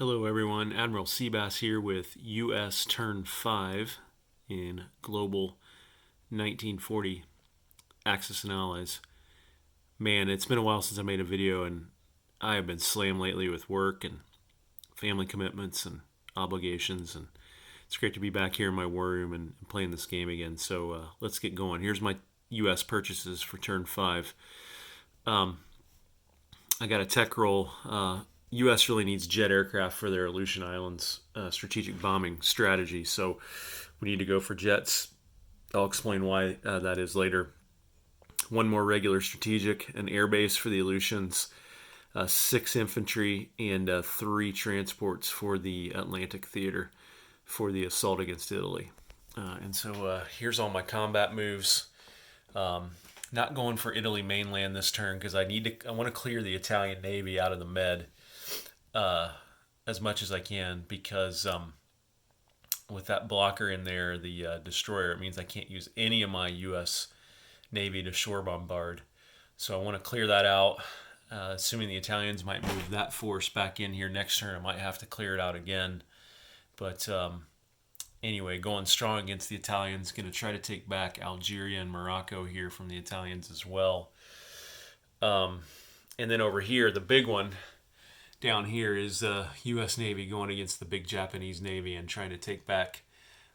Hello everyone, Admiral Seabass here with U.S. Turn 5 in Global 1940 Axis and Allies. Man, it's been a while since I made a video and I have been slammed lately with work and family commitments and obligations, and it's great to be back here in my war room and playing this game again. So let's get going. Here's my U.S. purchases for Turn 5. I got a tech roll. U.S. really needs jet aircraft for their Aleutian Islands strategic bombing strategy, so we need to go for jets. I'll explain why that is later. One more regular strategic, an air base for the Aleutians, 6 infantry, and 3 transports for the Atlantic theater for the assault against Italy. And so here's all my combat moves. Not going for Italy mainland this turn because I want to clear the Italian Navy out of the Med as much as I can, because with that blocker in there, the destroyer, it means I can't use any of my U.S. Navy to shore bombard. So I want to clear that out. Assuming the Italians might move that force back in here next turn, I might have to clear it out again. But anyway, going strong against the Italians. Going to try to take back Algeria and Morocco here from the Italians as well. And then over here, the big one down here is U.S. Navy going against the big Japanese Navy and trying to take back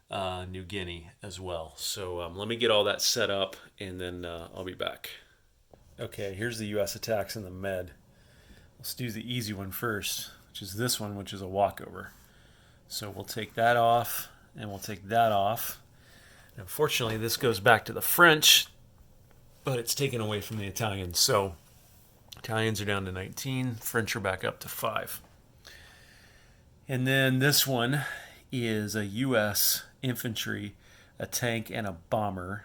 New Guinea as well. So let me get all that set up and then I'll be back. Okay, here's the U.S. attacks in the Med. Let's do the easy one first, which is this one, which is a walkover. So we'll take that off and we'll take that off. And unfortunately, this goes back to the French, but it's taken away from the Italians. So Italians are down to 19, French are back up to 5. And then this one is a U.S. infantry, a tank, and a bomber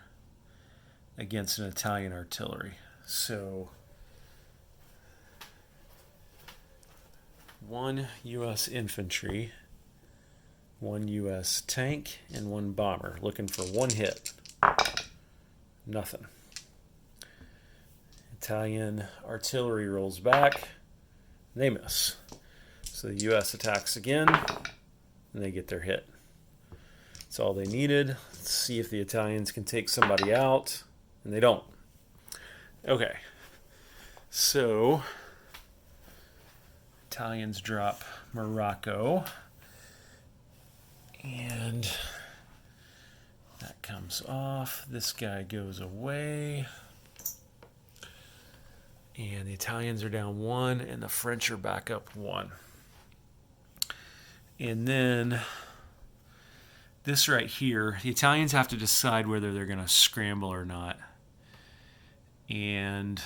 against an Italian artillery. So 1 U.S. infantry, 1 U.S. tank, and 1 bomber, looking for 1 hit. Nothing. Italian artillery rolls back. They miss. So the U.S. attacks again, and they get their hit. That's all they needed. Let's see if the Italians can take somebody out, and they don't. Okay. So Italians drop Morocco, and that comes off. This guy goes away. And the Italians are down 1, and the French are back up 1. And then this right here, the Italians have to decide whether they're going to scramble or not. And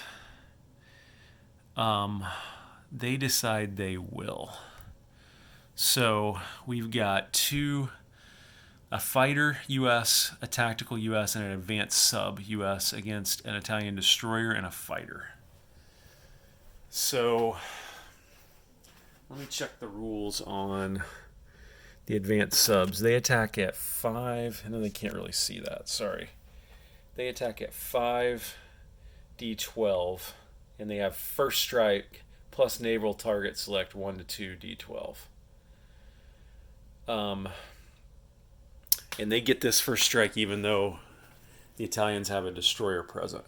they decide they will. So we've got a fighter U.S., a tactical U.S., and an advanced sub U.S. against an Italian destroyer and a fighter. So let me check the rules on the advanced subs. They attack at 5. I know they can't really see that. Sorry. They attack at 5 D12, and they have first strike plus naval target select 1 to 2 D12. And they get this first strike even though the Italians have a destroyer present.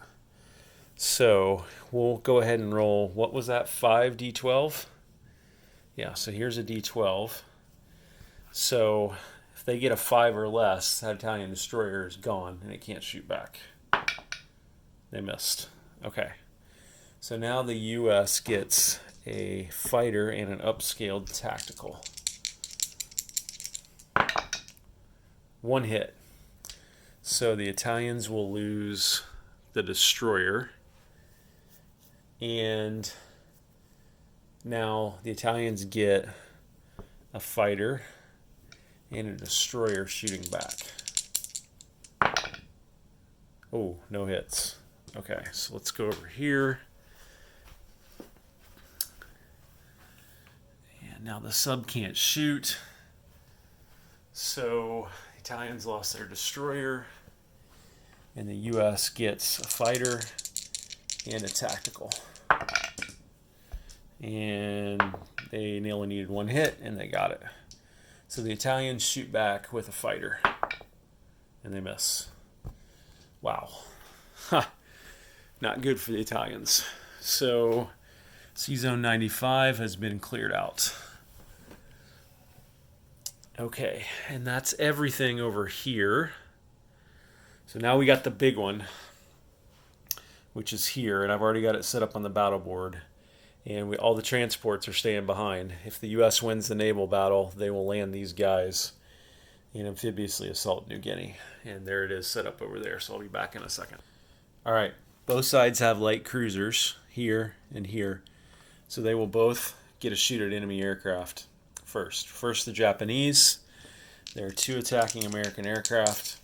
So we'll go ahead and roll, what was that, 5 D12? Yeah, so here's a D12. So if they get a 5 or less, that Italian destroyer is gone and it can't shoot back. They missed. Okay. So now the U.S. gets a fighter and an upscaled tactical. 1 hit. So the Italians will lose the destroyer. And now the Italians get a fighter and a destroyer shooting back. Oh, no hits. Okay, so let's go over here. And now the sub can't shoot. So the Italians lost their destroyer. And the U.S. gets a fighter and a tactical. And They only needed one hit, and they got it. So the Italians shoot back with a fighter, and they miss. Wow. Ha. Not good for the Italians. So C-Zone 95 has been cleared out. Okay, and that's everything over here. So now we got the big one, which is here, and I've already got it set up on the battle board. And all the transports are staying behind. If the U.S. wins the naval battle, they will land these guys and amphibiously assault New Guinea. And there it is set up over there, so I'll be back in a second. All right, both sides have light cruisers here and here. So they will both get a shoot at enemy aircraft first. First the Japanese. There are 2 attacking American aircraft.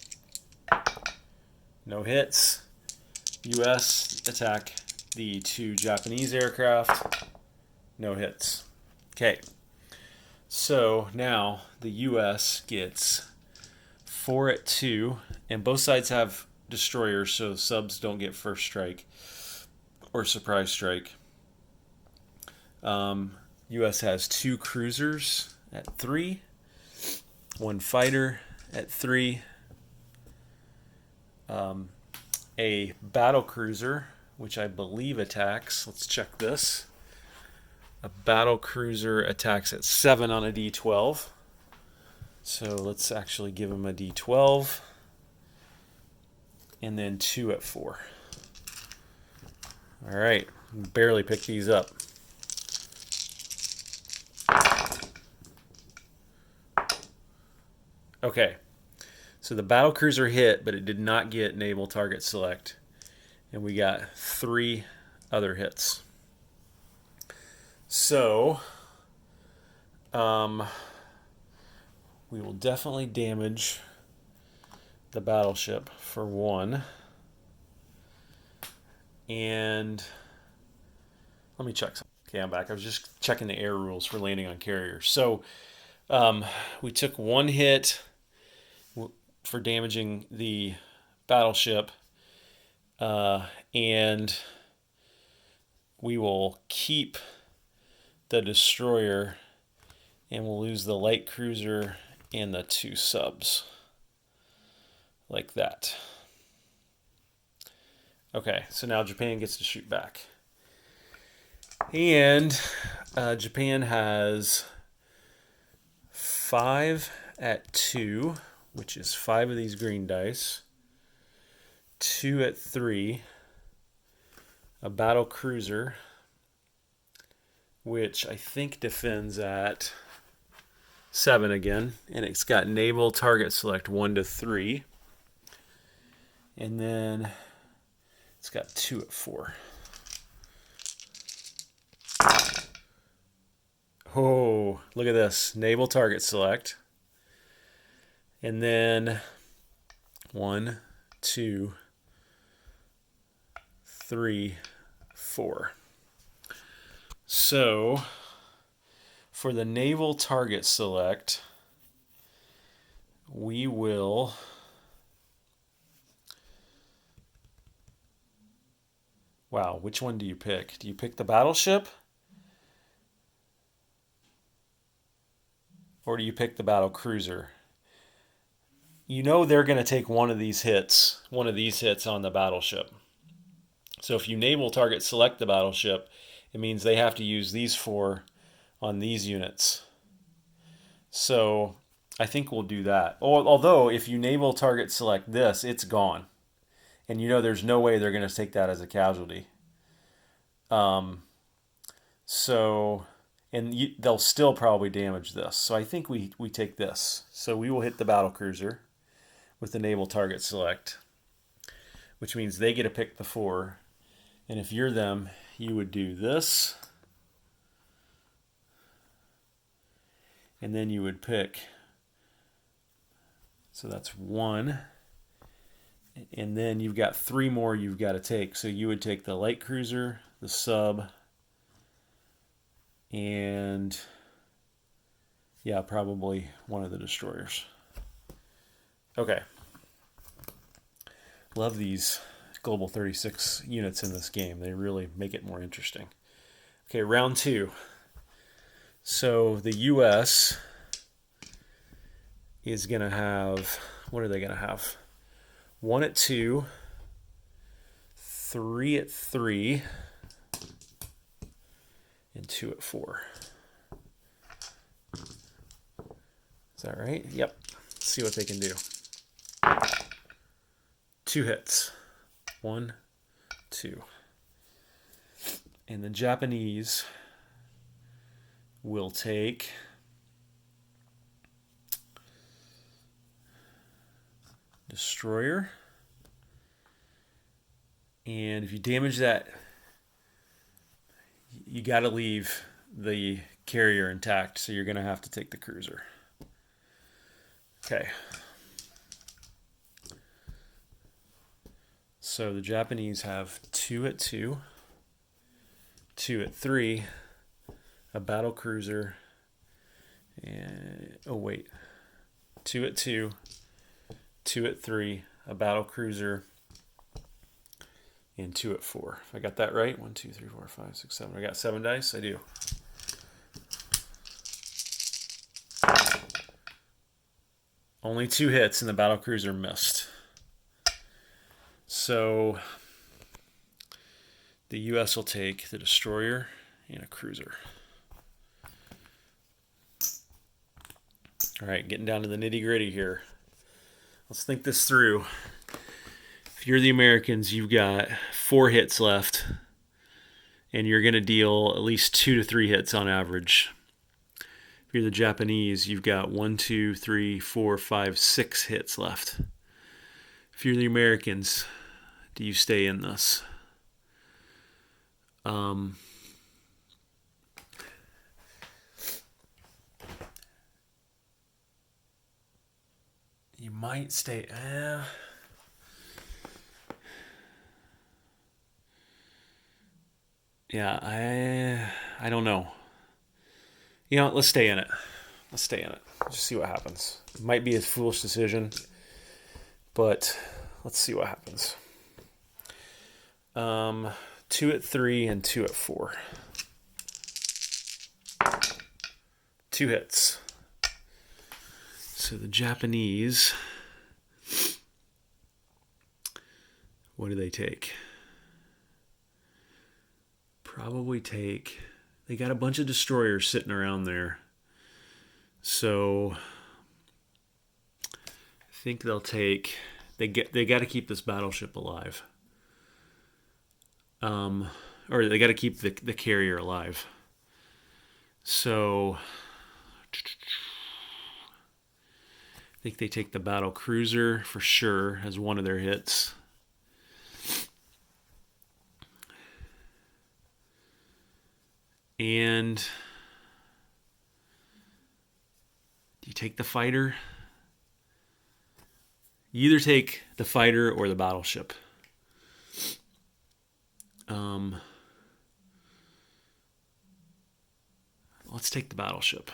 No hits. U.S. attack the 2 Japanese aircraft. No hits. Okay. So now the U.S. gets 4 at 2, and both sides have destroyers, so subs don't get first strike or surprise strike. U.S. has 2 cruisers at 3, 1 fighter at 3, a battle cruiser, which I believe attacks. Let's check this. A battle cruiser attacks at 7 on a D12. So let's actually give him a D12. And then 2 at 4. All right, barely picked these up. Okay, so the battle cruiser hit, but it did not get naval target select. And we got 3 other hits. So, we will definitely damage the battleship for 1. And let me check something. Okay, I'm back. I was just checking the air rules for landing on carriers. So, we took 1 hit for damaging the battleship, and we will keep the destroyer, and we'll lose the light cruiser and the 2 subs, like that. Okay, so now Japan gets to shoot back. And Japan has 5 at 2, which is 5 of these green dice, 2 at 3, a battle cruiser, which I think defends at 7 again, and it's got naval target select 1 to 3, and then it's got 2 at 4. Oh, look at this. Naval target select. And then 1, 2, 3, 4. So for the naval target select, we will wow, which one do you pick? Do you pick the battleship? Or do you pick the battle cruiser? You know they're going to take one of these hits on the battleship. So if you naval target select the battleship, it means they have to use these 4 on these units. So I think we'll do that. Although if you naval target select this, it's gone. And you know there's no way they're going to take that as a casualty. They'll still probably damage this. So I think we take this. So we will hit the battle cruiser with the naval target select, which means they get to pick the 4. And if you're them, you would do this. And then you would pick. So that's 1. And then you've got 3 more you've got to take. So you would take the light cruiser, the sub, and yeah, probably one of the destroyers. Okay. Love these Global 36 units in this game. They really make it more interesting. Okay, round 2. So the U.S. is going to have, what are they going to have? 1 at 2, 3 at 3, and 2 at 4. Is that right? Yep. Let's see what they can do. 2 hits. 1, 2. And the Japanese will take destroyer. And if you damage that, you got to leave the carrier intact, so you're going to have to take the cruiser. Okay. So the Japanese have 2 at 2, 2 at 3, a battle cruiser, and 2 at 2, 2 at 3, a battle cruiser, and 2 at 4. If I got that right, 1, 2, 3, 4, 5, 6, 7. I got 7 dice. I do. Only 2 hits, and the battle cruiser missed. So the U.S. will take the destroyer and a cruiser. All right, getting down to the nitty-gritty here. Let's think this through. If you're the Americans, you've got 4 hits left, and you're going to deal at least 2 to 3 hits on average. If you're the Japanese, you've got 1, 2, 3, 4, 5, 6 hits left. If you're the Americans, do you stay in this? You might stay. Yeah, I don't know. You know, let's stay in it. Let's stay in it. Just see what happens. It might be a foolish decision, but let's see what happens. 2 at 3 and 2 at 4. 2 hits. So the Japanese, what do they take? Probably take, they got a bunch of destroyers sitting around there. So I think they'll take, they got to keep this battleship alive. Or they got to keep the carrier alive. So I think they take the battle cruiser for sure as one of their hits. And do you take the fighter? You either take the fighter or the battleship. Let's take the battleship.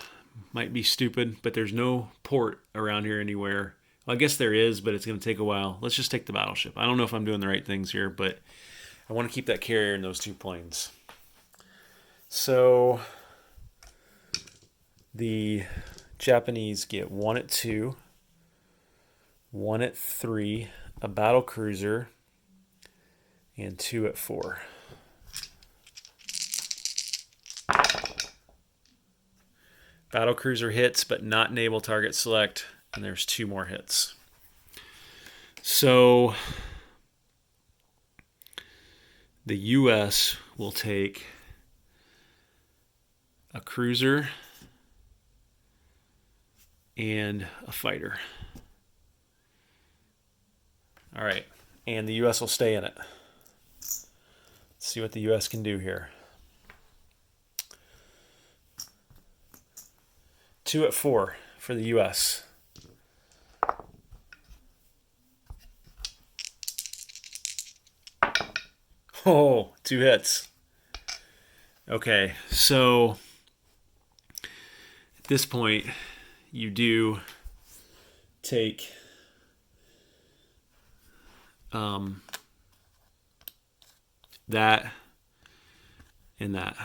Might be stupid, but there's no port around here anywhere. Well, I guess there is, but it's going to take a while. Let's just take the battleship. I don't know if I'm doing the right things here, but I want to keep that carrier in those 2 planes. So the Japanese get 1 at 2, 1 at 3, a battle cruiser, and 2 at 4. Battle cruiser hits, but not naval target select, and there's 2 more hits. So the U.S. will take a cruiser and a fighter. All right, and the U.S. will stay in it. Let's see what the U.S. can do here. 2 at 4 for the U.S. Oh, 2 hits. Okay, so at this point, you do take that and that.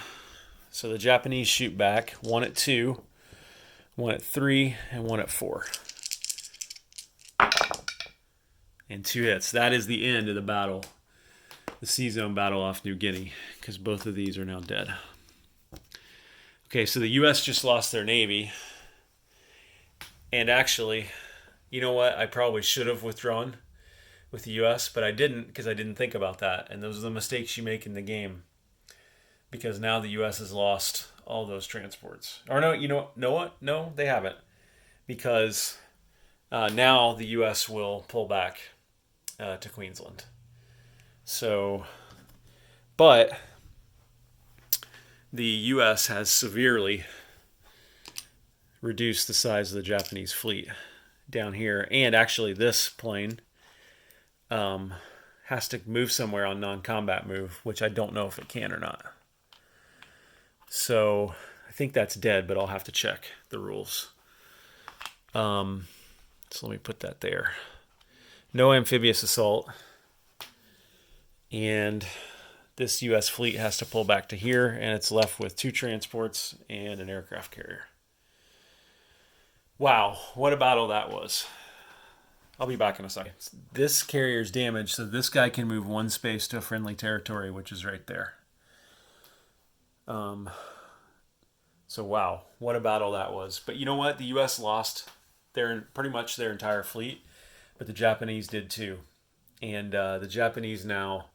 So the Japanese shoot back, one at 2, one at 3, and one at 4. And 2 hits. That is the end of the battle. The Sea Zone battle off New Guinea, because both of these are now dead. Okay, so the U.S. just lost their Navy. And actually, you know what? I probably should have withdrawn with the U.S., but I didn't because I didn't think about that. And those are the mistakes you make in the game. Because now the U.S. has lost all those transports. Or no, know what? No, they haven't. Because now the U.S. will pull back to Queensland. So, but the U.S. has severely reduced the size of the Japanese fleet down here. And actually this plane has to move somewhere on non-combat move, which I don't know if it can or not. So I think that's dead, but I'll have to check the rules. So let me put that there. No amphibious assault. And this U.S. fleet has to pull back to here, and it's left with 2 transports and an aircraft carrier. Wow, what a battle that was. I'll be back in a second. This carrier's damaged, so this guy can move 1 space to a friendly territory, which is right there. So wow, what a battle that was. But you know what? The U.S. lost pretty much their entire fleet, but the Japanese did too. And the Japanese now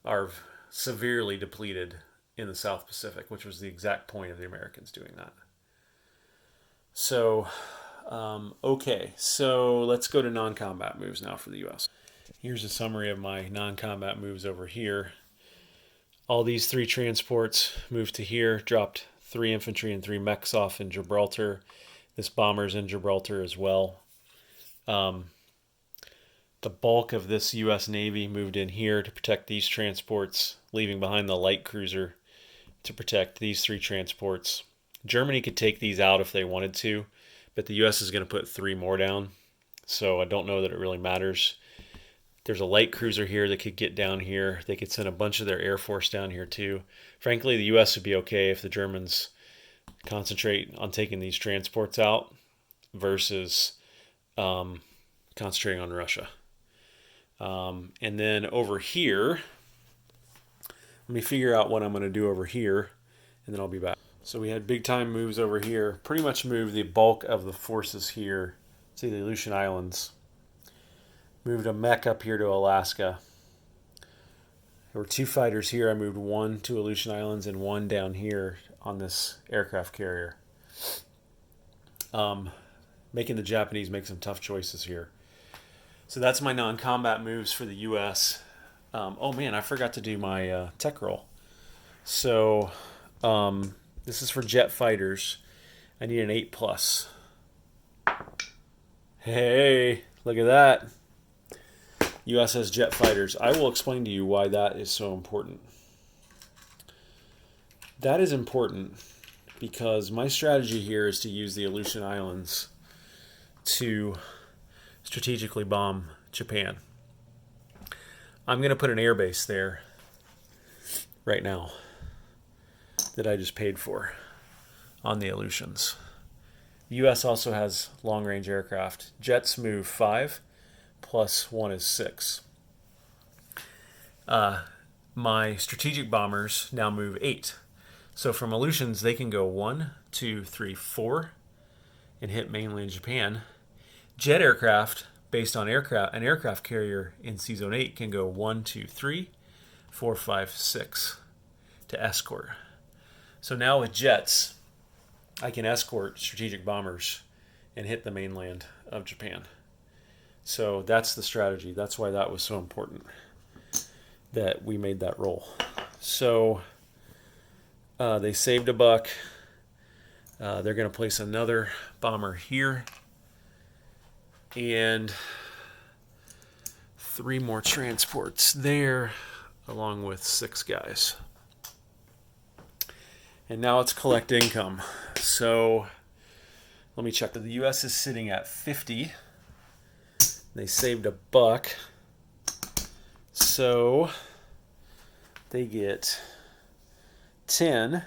are severely depleted in the South Pacific, which was the exact point of the Americans doing that. So, okay, so let's go to non-combat moves now for the U.S. Here's a summary of my non-combat moves over here. All these 3 transports moved to here, dropped 3 infantry and 3 mechs off in Gibraltar. This bomber's in Gibraltar as well. The bulk of this U.S. Navy moved in here to protect these transports, leaving behind the light cruiser to protect these 3 transports. Germany could take these out if they wanted to, but the U.S. is going to put 3 more down, so I don't know that it really matters. There's a light cruiser here that could get down here. They could send a bunch of their Air Force down here too. Frankly, the U.S. would be okay if the Germans concentrate on taking these transports out versus concentrating on Russia. And then over here, let me figure out what I'm going to do over here, and then I'll be back. So we had big time moves over here. Pretty much moved the bulk of the forces here to the Aleutian Islands. Moved a mech up here to Alaska. There were 2 fighters here. I moved 1 to Aleutian Islands and 1 down here on this aircraft carrier. Making the Japanese make some tough choices here. So that's my non-combat moves for the U.S. Oh man, I forgot to do my tech roll. So this is for jet fighters. I need an 8+. Hey, look at that. USS jet fighters. I will explain to you why that is so important. That is important because my strategy here is to use the Aleutian Islands to strategically bomb Japan. I'm going to put an airbase there right now that I just paid for on the Aleutians. The U.S. also has long-range aircraft. Jets move 5, plus 1 is 6. My strategic bombers now move 8. So from Aleutians, they can go 1, 2, 3, 4 and hit mainland Japan. Jet aircraft, based on an aircraft carrier in Sea Zone 8, can go 1, 2, 3, 4, 5, 6 to escort. So now with jets, I can escort strategic bombers and hit the mainland of Japan. So that's the strategy. That's why that was so important that we made that roll. So they saved a buck. They're going to place another bomber here. And 3 more transports there, along with 6 guys. And now it's collect income. So let me check. The U.S. is sitting at 50. They saved a buck. So they get 10.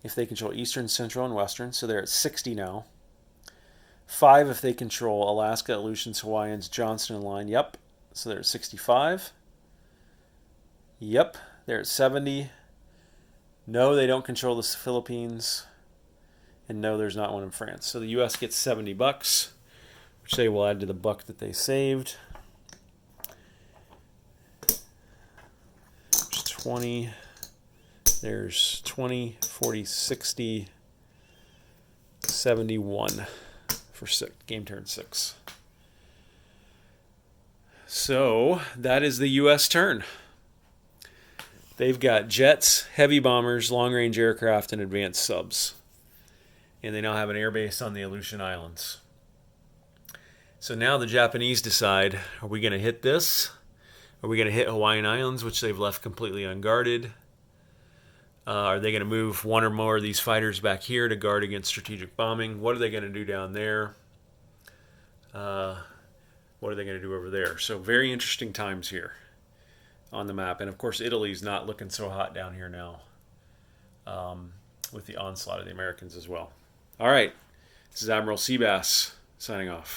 if they control Eastern, Central, and Western. So they're at 60 now. 5 if they control Alaska, Aleutians, Hawaiians, Johnston, and Line. Yep. So they're at 65. Yep. They're at 70. No, they don't control the Philippines. And no, there's not one in France. So the U.S. gets $70, which they will add to the buck that they saved. There's 20. There's 20, 40, 60, 71 for game turn 6. So that is the U.S. turn. They've got jets, heavy bombers, long-range aircraft, and advanced subs. And they now have an airbase on the Aleutian Islands. So now the Japanese decide, are we going to hit this? Are we going to hit Hawaiian Islands, which they've left completely unguarded? Are they going to move one or more of these fighters back here to guard against strategic bombing? What are they going to do down there? What are they going to do over there? So very interesting times here on the map. And of course, Italy's not looking so hot down here now with the onslaught of the Americans as well. All right, this is Admiral Seabass signing off.